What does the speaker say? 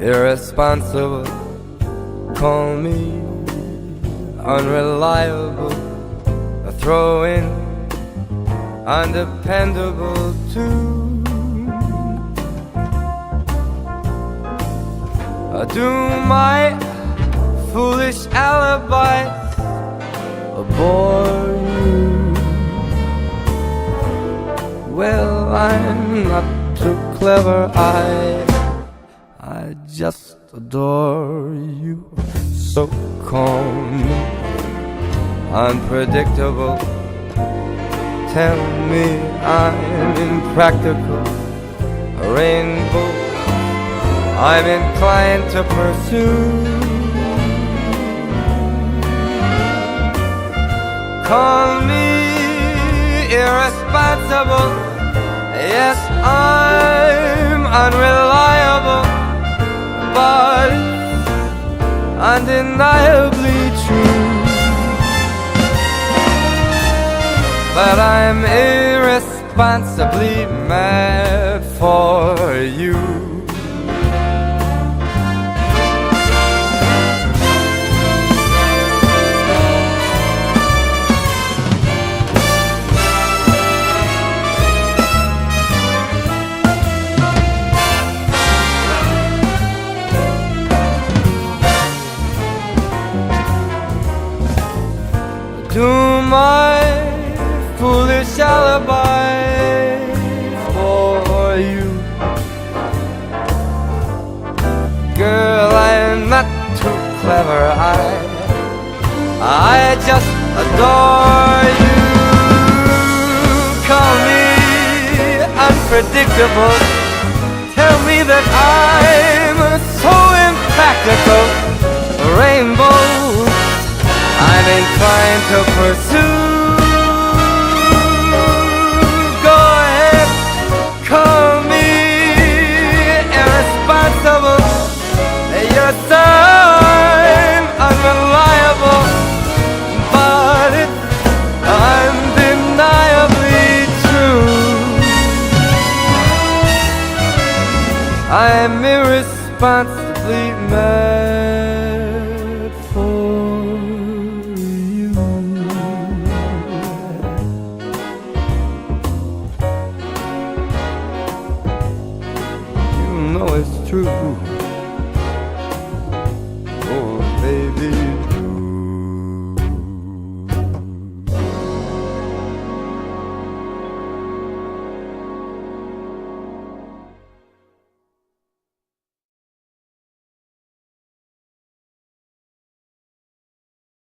irresponsible, call me unreliable, a throw-in, undependable too. Do my foolish alibis bore you? Well, I'm not too clever, I just adore you. So call me unpredictable, tell me I'm impractical, a rainbow I'm inclined to pursue. Call me irresponsible, yes, I'm unreliable, but undeniably true. But I'm irresponsibly mad for you. Do my foolish alibi for you. Girl, I'm not too clever, I just adore you. Call me unpredictable, tell me that I'm so impractical, a rainbow I'm inclined to pursue. Go ahead, call me irresponsible, yes, I'm unreliable, but it's undeniably true. I'm irresponsibly mad for you. You know it's true.